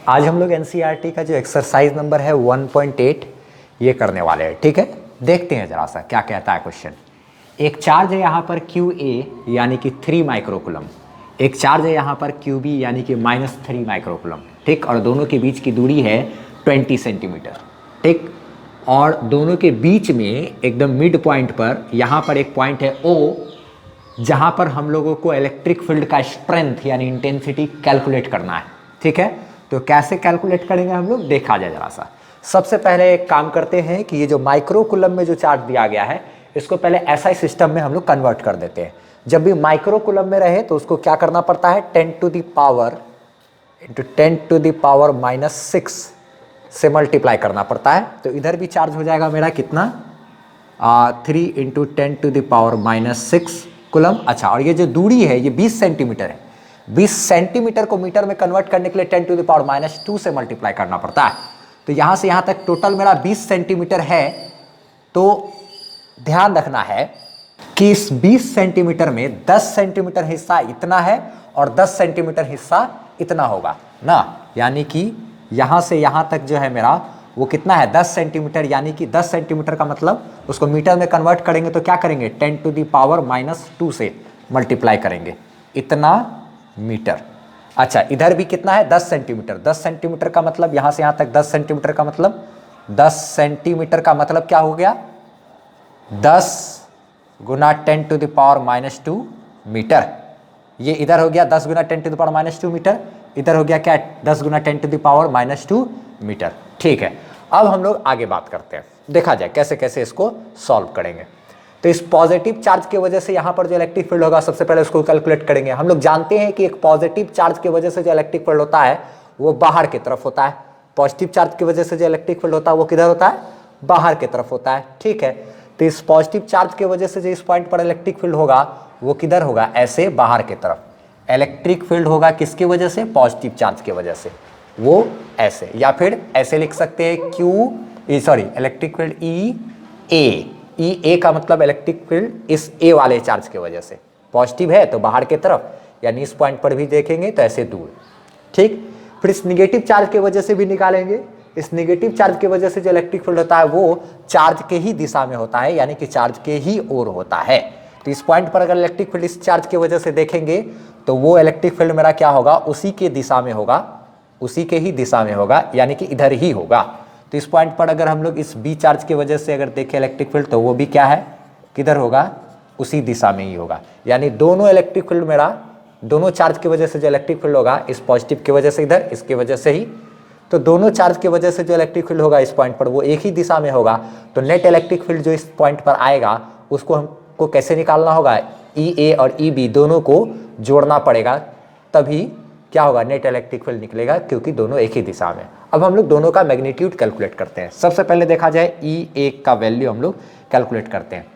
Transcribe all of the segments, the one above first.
आज हम लोग एनसीईआरटी का जो एक्सरसाइज नंबर है 1.8 ये करने वाले हैं। ठीक है, देखते हैं जरा सा क्या कहता है क्वेश्चन। एक चार्ज है यहाँ पर QA यानी कि 3 माइक्रोकुलम, एक चार्ज है यहाँ पर QB यानी कि -3 माइक्रोकुलम। ठीक, और दोनों के बीच की दूरी है 20 सेंटीमीटर। ठीक, और दोनों के बीच में एकदम मिड पॉइंट पर यहाँ पर एक पॉइंट है O, जहाँ पर हम लोगों को इलेक्ट्रिक फील्ड का स्ट्रेंथ यानी इंटेंसिटी कैलकुलेट करना है। ठीक है, तो कैसे कैलकुलेट करेंगे हम लोग, देखा जाए जरा सा। सबसे पहले एक काम करते हैं कि ये जो माइक्रोकुलम में जो चार्ज दिया गया है इसको पहले एसआई सिस्टम में हम लोग कन्वर्ट कर देते हैं। जब भी माइक्रोकुलम में रहे तो उसको क्या करना पड़ता है, 10 to the power into 10 to the power -6 से मल्टीप्लाई करना पड़ता है। तो इधर भी चार्ज हो जाएगा मेरा कितना, 3 into 10 to the power -6 coulomb. अच्छा, और ये जो दूरी है ये 20 सेंटीमीटर है। 20 सेंटीमीटर को मीटर में कन्वर्ट करने के लिए 10 टू द पावर -2 से मल्टीप्लाई करना पड़ता है। तो यहां से यहां तक टोटल मेरा 20 सेंटीमीटर है। तो ध्यान रखना है कि इस 20 सेंटीमीटर में 10 सेंटीमीटर हिस्सा इतना है और 10 सेंटीमीटर हिस्सा इतना होगा ना, यानी कि यहां से यहां तक जो है मेरा वो कितना है, 10 सेंटीमीटर। यानी कि 10 सेंटीमीटर का मतलब उसको मीटर में कन्वर्ट करेंगे तो क्या करेंगे, 10 टू द पावर -2 से मल्टीप्लाई करेंगे, इतना मीटर। अच्छा, इधर भी कितना है, 10 सेंटीमीटर। 10 सेंटीमीटर का मतलब यहां से यहां तक 10 सेंटीमीटर का मतलब 10 सेंटीमीटर का मतलब क्या हो गया, 10 गुना 10 टू द पावर -2 मीटर। ये इधर हो गया 10 गुना 10 टू द पावर -2 मीटर, इधर हो गया क्या, 10 गुना 10 टू द पावर -2 मीटर। ठीक है, अब हम लोग आगे बात करते हैं, देखा जाए कैसे कैसे इसको सॉल्व करेंगे। तो इस पॉजिटिव चार्ज की वजह से यहाँ पर जो इलेक्ट्रिक फील्ड होगा सबसे पहले उसको कैलकुलेट करेंगे। हम लोग जानते हैं कि एक पॉजिटिव चार्ज की वजह से जो इलेक्ट्रिक फील्ड होता है वो बाहर की तरफ होता है। पॉजिटिव चार्ज की वजह से जो इलेक्ट्रिक फील्ड होता है वो किधर होता है, बाहर की तरफ होता है। ठीक है, तो इस पॉजिटिव चार्ज की वजह से जो इस पॉइंट पर इलेक्ट्रिक फील्ड होगा वो किधर होगा, ऐसे बाहर की तरफ। इलेक्ट्रिक फील्ड होगा किसकी वजह से, पॉजिटिव चार्ज की वजह से, वो ऐसे, या फिर ऐसे लिख सकते हैं इलेक्ट्रिक फील्ड ई ए का मतलब इलेक्ट्रिक फील्ड इस ए वाले चार्ज की वजह से, पॉजिटिव है तो बाहर की तरफ, यानी इस पॉइंट पर भी देखेंगे तो ऐसे दूर। ठीक, फिर इस निगेटिव चार्ज की वजह से भी निकालेंगे। इस निगेटिव चार्ज की वजह से जो इलेक्ट्रिक फील्ड होता है वो चार्ज के ही दिशा में होता है, यानी कि चार्ज के ही ओर होता है। तो इस पॉइंट पर अगर इलेक्ट्रिक फील्ड इस चार्ज की वजह से देखेंगे तो वो इलेक्ट्रिक फील्ड मेरा क्या होगा, उसी के दिशा में होगा, उसी के ही दिशा में होगा, यानी कि इधर ही होगा। तो इस पॉइंट पर अगर हम लोग इस बी चार्ज की वजह से अगर देखें इलेक्ट्रिक फील्ड तो वो भी क्या है, किधर होगा, उसी दिशा में ही होगा। यानी दोनों इलेक्ट्रिक फील्ड मेरा, दोनों चार्ज की वजह से जो इलेक्ट्रिक फील्ड होगा, इस पॉजिटिव की वजह से इधर, इसकी वजह से ही, तो दोनों चार्ज की वजह से जो इलेक्ट्रिक फील्ड होगा इस पॉइंट पर वो एक ही दिशा में होगा। तो नेट इलेक्ट्रिक फील्ड जो इस पॉइंट पर आएगा उसको हमको कैसे निकालना होगा, ई ए और ई बी दोनों को जोड़ना पड़ेगा, तभी क्या होगा, नेट इलेक्ट्रिक फील्ड निकलेगा, क्योंकि दोनों एक ही दिशा में। अब हम लोग दोनों का मैग्नीट्यूड कैलकुलेट करते हैं। सबसे पहले देखा जाए ई ए का वैल्यू हम लोग कैलकुलेट करते हैं।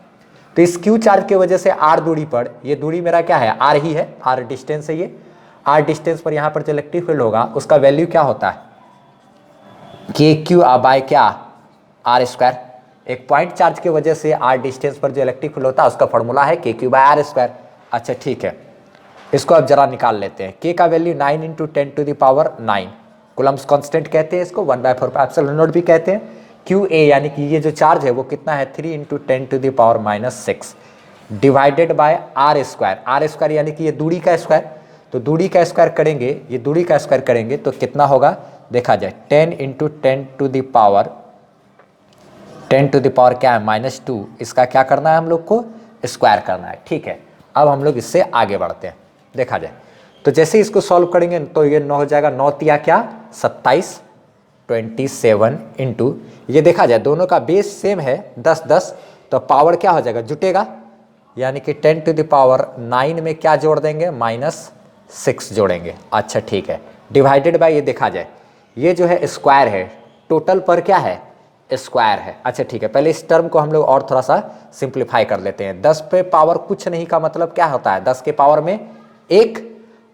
तो इस क्यू चार्ज की वजह से आर दूरी पर, ये दूरी मेरा क्या है, आर ही है, आर डिस्टेंस है ये। आर डिस्टेंस पर यहाँ पर जो इलेक्ट्रिक फील्ड होगा उसका वैल्यू क्या होता है, के क्यू बाय क्या, आर स्क्वायर। एक पॉइंट चार्ज की वजह से आर डिस्टेंस पर जो इलेक्ट्रिक फील्ड होता है उसका फॉर्मूला है के क्यू बाय आर स्क्वायर। अच्छा ठीक है, इसको अब जरा निकाल लेते हैं। के का value 9 into 10 to the power 9 coulomb's constant कहते हैं इसको, 1/4 एप्सिलॉन नॉट भी कहते हैं। क्यू ए यानी कि ये जो चार्ज है वो कितना है, 3 into 10 to the power -6 divided by r square. R square यानी कि ये दूरी का स्क्वायर, तो दूरी का स्क्वायर करेंगे, ये दूरी का स्क्वायर करेंगे तो कितना होगा, देखा जाए 10 इंटू 10 टू द पावर क्या है, -2। इसका क्या करना है, हम लोग को स्क्वायर करना है। ठीक है, अब हम लोग इससे आगे बढ़ते हैं, देखा जाए तो जैसे इसको सॉल्व करेंगे तो ये 9 हो जाएगा, 9 तिया क्या 27, 27 इंटू, ये देखा जाए दोनों का बेस सेम है 10 10, तो पावर क्या हो जाएगा, जुटेगा, यानी कि 10 टू द पावर 9 में क्या जोड़ देंगे, -6 जोड़ेंगे। अच्छा ठीक है, डिवाइडेड बाय, ये देखा जाए ये जो है स्क्वायर है, टोटल पर क्या है, स्क्वायर है। अच्छा ठीक है, पहले इस टर्म को हम लोग और थोड़ा सा सिंप्लीफाई कर लेते हैं। 10 पे पावर कुछ नहीं का मतलब क्या होता है, 10 के पावर में 1।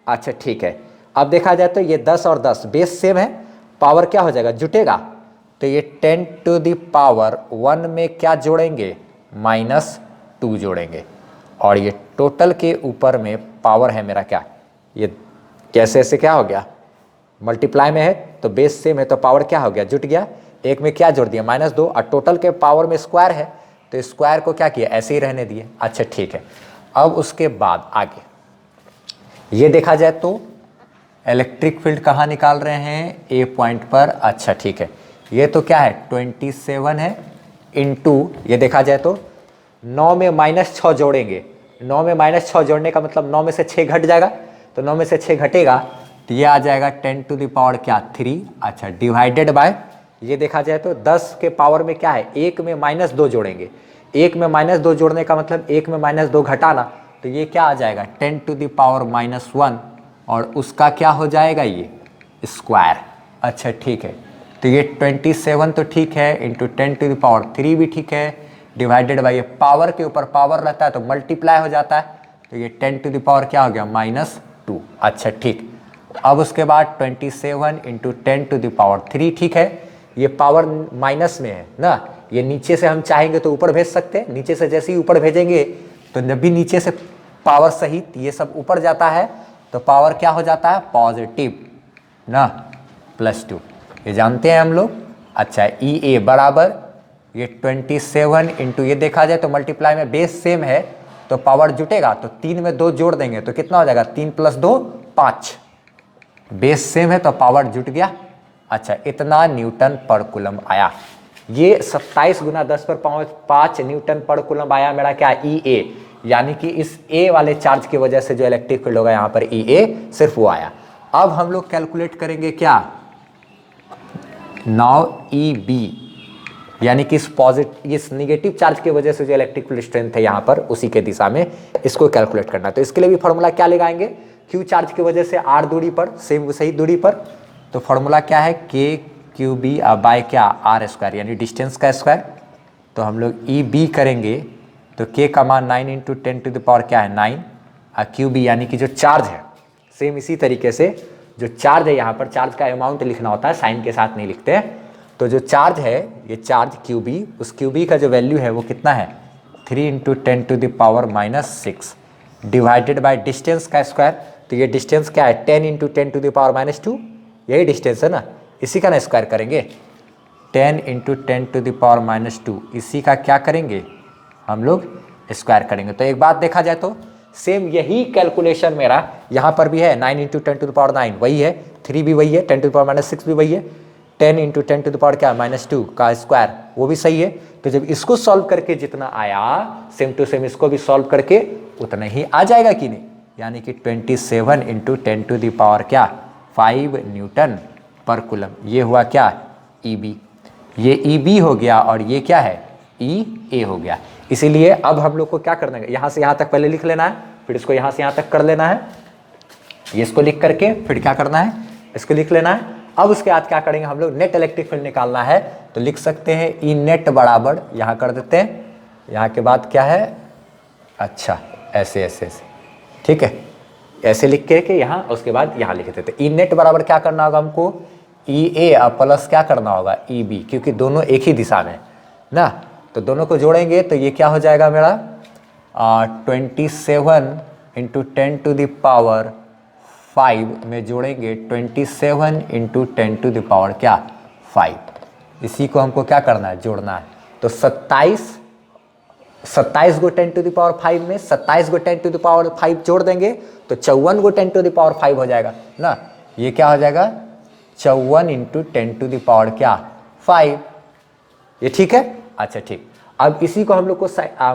अच्छा ठीक है, अब देखा जाए तो ये 10 और 10 बेस सेम है, पावर क्या हो जाएगा, जुटेगा, तो ये 10 टू द पावर 1 में क्या जोड़ेंगे, -2 जोड़ेंगे, और ये टोटल के ऊपर में पावर है मेरा क्या, ये कैसे ऐसे क्या हो गया, मल्टीप्लाई में है तो बेस सेम है तो पावर क्या हो गया, जुट गया। एक में क्या जोड़ दिया, -2, और टोटल के पावर में स्क्वायर है तो स्क्वायर को क्या किया, ऐसे ही रहने दिए। अच्छा ठीक है, अब उसके बाद आगे ये देखा जाए तो इलेक्ट्रिक फील्ड कहाँ निकाल रहे हैं, ए पॉइंट पर। अच्छा ठीक है, ये तो क्या है 27 है इंटू, ये देखा जाए तो 9 में -6 जोड़ेंगे, 9 में -6 जोड़ने का मतलब 9 में से 6 घट जाएगा, तो 9 में से 6 घटेगा तो ये आ जाएगा 10 टू द पावर क्या 3। अच्छा डिवाइडेड बाय, ये देखा जाए तो 10 के पावर में क्या है, 1 में -2 जोड़ेंगे, 1 में -2 जोड़ने का मतलब 1 में -2 घटाना, तो ये क्या आ जाएगा 10 टू द पावर -1, और उसका क्या हो जाएगा ये स्क्वायर। अच्छा ठीक है, तो ये 27 तो ठीक है इंटू 10 टू द पावर 3 भी ठीक है, डिवाइडेड बाई, ये पावर के ऊपर पावर रहता है तो मल्टीप्लाई हो जाता है, तो ये 10 टू द पावर क्या हो गया -2। अच्छा ठीक, अब उसके बाद 27 इंटू 10 टू द पावर 3 ठीक है, ये पावर माइनस में है ना, ये नीचे से हम चाहेंगे तो ऊपर भेज सकते हैं, नीचे से जैसे ही ऊपर भेजेंगे तो जब भी नीचे से पावर सहित ये सब ऊपर जाता है तो पावर क्या हो जाता है पॉजिटिव ना, +2, ये जानते हैं हम लोग। अच्छा ई ए बराबर ये 27 इंटू, ये देखा जाए तो मल्टीप्लाई में बेस सेम है तो पावर जुटेगा, तो 3 में 2 जोड़ देंगे तो कितना हो जाएगा 3 + 2 5, बेस सेम है तो पावर जुट गया। अच्छा इतना न्यूटन पर कूलम आया, ये 27 × 10⁵ न्यूटन पर कूलम आया मेरा क्या ई ए, यानी कि इस ए वाले चार्ज की वजह से जो इलेक्ट्रिक फील्ड होगा यहाँ पर ई ए सिर्फ वो आया। अब हम लोग कैलकुलेट करेंगे क्या, नाउ ई बी, यानी कि इस निगेटिव चार्ज की वजह से जो इलेक्ट्रिक फील्ड स्ट्रेंथ है यहाँ पर उसी के दिशा में इसको कैलकुलेट करना है। तो इसके लिए भी फॉर्मूला क्या लगाएंगे, क्यू चार्ज की वजह से आर दूरी पर, सेम सही दूरी पर, तो फॉर्मूला क्या है के क्यू बी बाय क्या r², यानी डिस्टेंस का स्क्वायर। तो हम लोग ई बी करेंगे तो के का मान 9 इंटू 10 टू द पावर क्या है 9, और क्यू बी यानी कि जो चार्ज है, सेम इसी तरीके से जो चार्ज है यहाँ पर चार्ज का अमाउंट लिखना होता है, साइन के साथ नहीं लिखते हैं। तो जो चार्ज है ये चार्ज क्यू बी, उस क्यू बी का जो वैल्यू है वो कितना है 3 into 10 to the power -6 divided by distance का स्क्वायर। तो ये डिस्टेंस क्या है 10 इंटू 10 टू द पावर -2, यही डिस्टेंस है ना, इसी का ना स्क्वायर करेंगे, 10 इंटू 10 टू द पावर -2, इसी का क्या करेंगे हम लोग स्क्वायर करेंगे। तो एक बात देखा जाए तो सेम यही कैलकुलेशन मेरा यहाँ पर भी है, 9 इंटू 10 टू द पावर 9 वही है, 3 भी वही है, 10 टू द पावर -6 भी वही है, 10 इंटू 10 टू द पावर क्या -2 का स्क्वायर वो भी सही है। तो जब इसको सॉल्व करके जितना आया सेम टू सेम इसको भी सॉल्व करके उतना ही आ जाएगा कि नहीं, यानी कि 27 इंटू 10 टू द पावर क्या 5 न्यूटन पर कूलम। ये हुआ क्या ई बी, ये ई बी हो गया और ये क्या है ई ए हो गया। इसीलिए अब हम लोग को क्या करना है, यहाँ से यहाँ तक पहले लिख लेना है, फिर इसको यहाँ से यहाँ तक कर लेना है, ये इसको लिख करके फिर क्या करना है इसको लिख लेना है। अब उसके बाद क्या करेंगे हम लोग, नेट इलेक्ट्रिक फील्ड निकालना है, तो लिख सकते हैं ई नेट बराबर, यहाँ कर देते हैं, यहाँ के बाद क्या है, अच्छा ऐसे ऐसे ऐसे ठीक है, ऐसे लिख के यहाँ उसके बाद यहाँ लिख देते हैं। ई नेट बराबर क्या करना होगा हमको ई ए प्लस क्या करना होगा ई बी, क्योंकि दोनों एक ही दिशा में ना, तो दोनों को जोड़ेंगे तो ये क्या हो जाएगा मेरा 27 इंटू 10 टू द पावर 5 में जोड़ेंगे 27 इंटू 10 टू द पावर क्या 5, इसी को हमको क्या करना है जोड़ना है। तो 27 को 10 टू द पावर 5 में 27 को 10 टू द पावर 5 जोड़ देंगे तो 54 को 10 टू द पावर 5 हो जाएगा ना, ये क्या हो जाएगा 54 इंटू 10 टू द पावर क्या 5, ये ठीक है। अच्छा ठीक, अब इसी को हम लोग को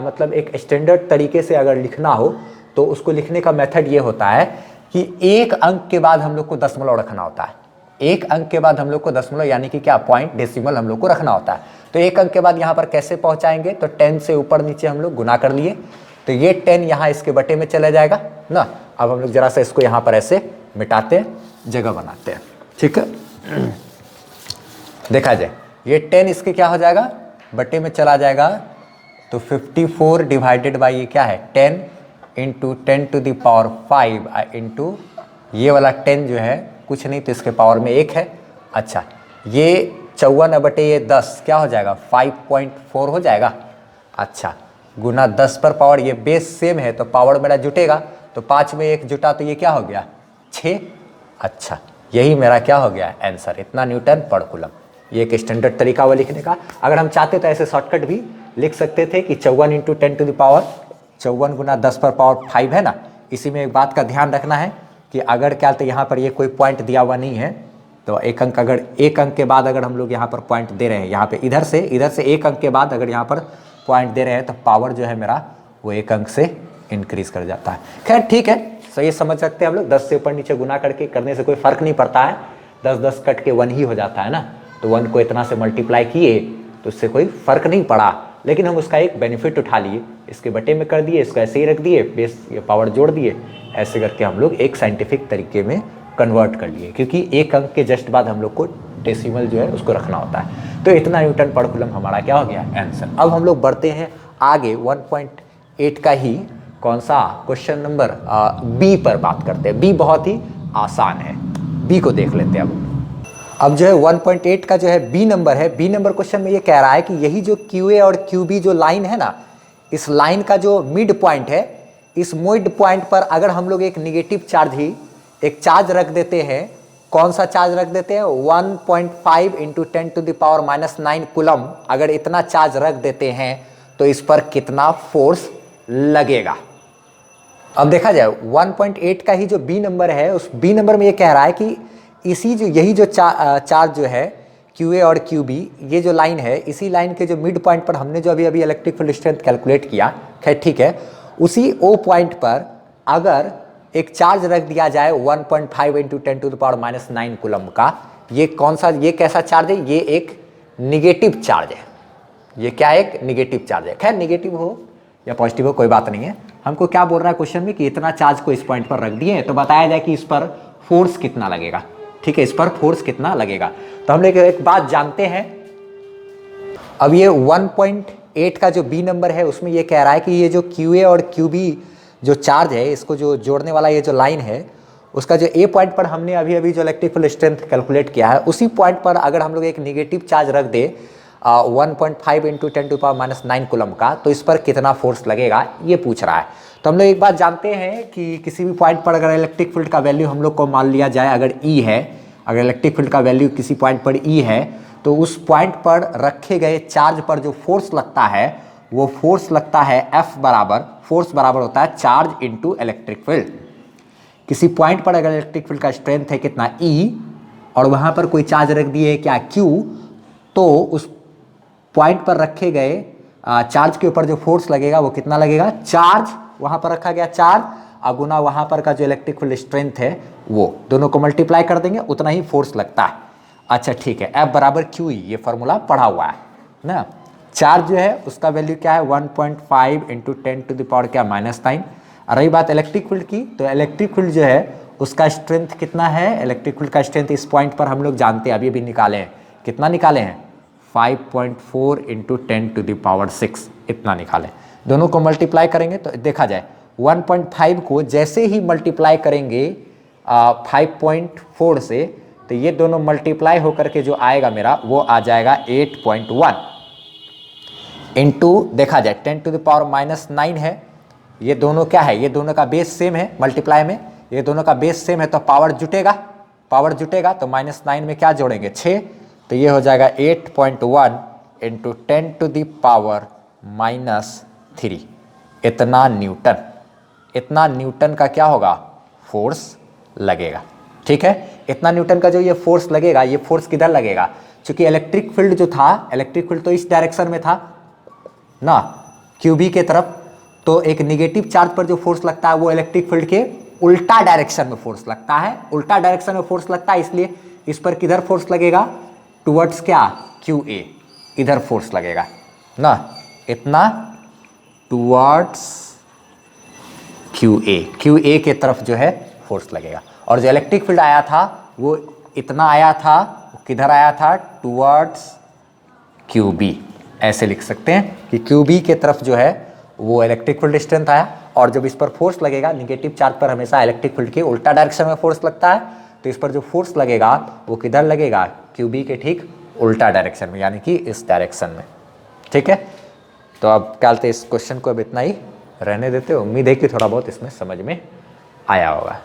मतलब एक स्टैंडर्ड तरीके से अगर लिखना हो तो उसको लिखने का मेथड ये होता है कि एक अंक के बाद हम लोग को दशमलव रखना होता है, एक अंक के बाद हम लोग को दशमलव यानी कि क्या पॉइंट डेसिमल हम लोग को रखना होता है। तो एक अंक के बाद यहाँ पर कैसे पहुँचाएंगे, तो 10 से ऊपर नीचे हम लोग गुना कर लिए, तो ये 10 यहाँ इसके बटे में चला जाएगा ना। अब हम लोग जरा सा इसको यहाँ पर ऐसे मिटाते हैं, जगह बनाते हैं, ठीक है। देखा जाए ये 10 इसके क्या हो जाएगा बटे में चला जाएगा, तो 54 डिवाइडेड बाई ये क्या है 10 into 10 to the power 5 into ये वाला 10 जो है कुछ नहीं तो इसके पावर में 1 है। अच्छा ये 54 बटे ये 10 क्या हो जाएगा 5.4 हो जाएगा। अच्छा गुना 10 पर पावर, ये बेस सेम है तो पावर मेरा जुटेगा, तो 5 में 1 जुटा तो ये क्या हो गया 6। अच्छा यही मेरा क्या हो गया आंसर, इतना न्यूटन पर कूलम। ये एक स्टैंडर्ड तरीका हुआ लिखने का। अगर हम चाहते तो ऐसे शॉर्टकट भी लिख सकते थे कि 54 इंटू 10 टू द पावर 54 गुना 10 पर पावर 5 है ना। इसी में एक बात का ध्यान रखना है कि अगर क्या तो यहाँ पर ये कोई पॉइंट दिया हुआ नहीं है, तो एक अंक, अगर एक अंक के बाद अगर हम लोग यहाँ पर पॉइंट दे रहे हैं, यहाँ पे इधर से एक अंक के बाद अगर यहाँ पर पॉइंट दे रहे हैं, तो पावर जो है मेरा वो एक अंक से इंक्रीज कर जाता है। खैर ठीक है, सही समझ सकते हैं हम लोग। 10 से ऊपर नीचे गुना करके करने से कोई फर्क नहीं पड़ता है, 10 कट के 1 ही हो जाता है ना। तो 1 को इतना से मल्टीप्लाई किए तो उससे कोई फर्क नहीं पड़ा, लेकिन हम उसका एक बेनिफिट उठा लिए, इसके बटे में कर दिए, इसको ऐसे ही रख दिए, बेस ये पावर जोड़ दिए, ऐसे करके हम लोग एक साइंटिफिक तरीके में कन्वर्ट कर लिए, क्योंकि एक अंक के जस्ट बाद हम लोग को डेसिमल जो है उसको रखना होता है। तो इतना न्यूटन पर कूलम हमारा क्या हो गया आंसर। अब हम लोग बढ़ते हैं आगे 1.8 का ही कौन सा क्वेश्चन नंबर बी पर बात करते हैं। बी बहुत ही आसान है, बी को देख लेते हैं। अब जो है 1.8 का जो है बी नंबर है। बी नंबर क्वेश्चन में ये कह रहा है कि यही जो QA और QB जो लाइन है ना, इस लाइन का जो मिड पॉइंट है, इस मिड पॉइंट पर अगर हम लोग एक निगेटिव चार्ज ही एक चार्ज रख देते हैं, कौन सा चार्ज रख देते हैं 1.5 into 10 to the power -9 coulomb, अगर इतना चार्ज रख देते हैं तो इस पर कितना फोर्स लगेगा। अब देखा जाए 1.8 का ही जो बी नंबर है, उस बी नंबर में ये कह रहा है कि यही जो चार्ज जो है QA और QB, ये जो लाइन है, इसी लाइन के जो मिड पॉइंट पर हमने जो अभी इलेक्ट्रिक फील्ड स्ट्रेंथ कैलकुलेट किया, खैर ठीक है, उसी O पॉइंट पर अगर एक चार्ज रख दिया जाए 1.5 into 10 to the power -9 coulomb का, ये कौन सा, ये कैसा चार्ज है, ये एक निगेटिव चार्ज है। ये क्या है, एक निगेटिव चार्ज है। खैर निगेटिव हो या पॉजिटिव हो कोई बात नहीं है, हमको क्या बोल रहा है क्वेश्चन में कि इतना चार्ज को इस पॉइंट पर रख दिए, तो बताया जाए कि इस पर फोर्स कितना लगेगा। ठीक है, इस पर फोर्स कितना लगेगा। तो हम लोग एक बात जानते हैं, अब ये 1.8 का जो बी नंबर है उसमें ये कह रहा है कि ये जो QA और QB जो चार्ज है, इसको जो जोड़ने वाला ये जो लाइन है, उसका जो ए पॉइंट पर हमने अभी जो इलेक्ट्रिक फील्ड स्ट्रेंथ कैलकुलेट किया है, उसी पॉइंट पर अगर हम लोग एक निगेटिव चार्ज रख दे 1.5 इंटू 10 टू पावर -9 कूलम का, तो इस पर कितना फोर्स लगेगा, ये पूछ रहा है। तो हम लोग एक बात जानते हैं कि किसी भी पॉइंट पर अगर इलेक्ट्रिक फील्ड का वैल्यू हम लोग को मान लिया जाए, अगर E है, अगर इलेक्ट्रिक फील्ड का वैल्यू किसी पॉइंट पर E है, तो उस पॉइंट पर रखे गए चार्ज पर जो फोर्स लगता है, वो फोर्स लगता है F बराबर, फोर्स बराबर होता है चार्ज इंटू इलेक्ट्रिक फील्ड। किसी पॉइंट पर अगर इलेक्ट्रिक फील्ड का स्ट्रेंथ है कितना E, और वहाँ पर कोई चार्ज रख दिए क्या Q, तो उस पॉइंट पर रखे गए चार्ज के ऊपर जो फोर्स लगेगा वो कितना लगेगा, चार्ज वहाँ पर रखा गया चार्ज अगुना वहाँ पर का जो इलेक्ट्रिक फील्ड स्ट्रेंथ है, वो दोनों को मल्टीप्लाई कर देंगे, उतना ही फोर्स लगता है। अच्छा ठीक है, F बराबर QE, ये फॉर्मूला पढ़ा हुआ है ना। चार्ज जो है उसका वैल्यू क्या है 1.5 इंटू 10 टू द पावर क्या -9। रही बात इलेक्ट्रिक फील्ड की, तो इलेक्ट्रिक फील्ड जो है उसका स्ट्रेंथ कितना है, इलेक्ट्रिक फील्ड का स्ट्रेंथ इस पॉइंट पर हम लोग जानते हैं, अभी निकाले हैं, कितना निकाले हैं 5.4 इंटू 10 टू द पावर 6, इतना निकाले। दोनों को मल्टीप्लाई करेंगे तो देखा जाए 1.5 को जैसे ही मल्टीप्लाई करेंगे 5.4 से, तो ये दोनों मल्टीप्लाई होकर के जो आएगा मेरा वो आ जाएगा 8.1 इंटू, देखा जाए 10 टू द पावर -9 है, ये दोनों क्या है, ये दोनों का बेस सेम है, मल्टीप्लाई में ये दोनों का बेस सेम है, तो पावर जुटेगा, तो -9 में क्या जोड़ेंगे 6, तो ये हो जाएगा 8.1 इंटू 10 टू द पावर -3, इतना न्यूटन का क्या होगा, फोर्स लगेगा। ठीक है, इतना न्यूटन का जो ये फोर्स लगेगा, ये फोर्स किधर लगेगा, क्योंकि इलेक्ट्रिक फील्ड जो था, इलेक्ट्रिक फील्ड तो इस डायरेक्शन में था ना, QB के तरफ, तो एक निगेटिव चार्ज पर जो फोर्स लगता है वो इलेक्ट्रिक फील्ड के उल्टा डायरेक्शन में फोर्स लगता है, उल्टा डायरेक्शन में फोर्स लगता है, इसलिए इस पर किधर फोर्स लगेगा, टुवर्ड्स क्या QA, इधर फोर्स लगेगा ना, इतना टुवर्ड्स QA के तरफ जो है फोर्स लगेगा। और जो इलेक्ट्रिक फील्ड आया था वो इतना आया था, किधर आया था, टुवर्ड्स QB, ऐसे लिख सकते हैं कि QB के तरफ जो है वो इलेक्ट्रिक फील्ड स्ट्रेंथ आया, और जब इस पर फोर्स लगेगा, निगेटिव चार्ज पर हमेशा इलेक्ट्रिक फील्ड के उल्टा डायरेक्शन में फोर्स लगता है, तो इस पर जो फोर्स लगेगा वो किधर लगेगा, QB के ठीक उल्टा डायरेक्शन में, यानी कि इस डायरेक्शन में। ठीक है, तो अब क्या इस क्वेश्चन को अब इतना ही रहने देते हो, उम्मीद है कि थोड़ा बहुत इसमें समझ में आया होगा।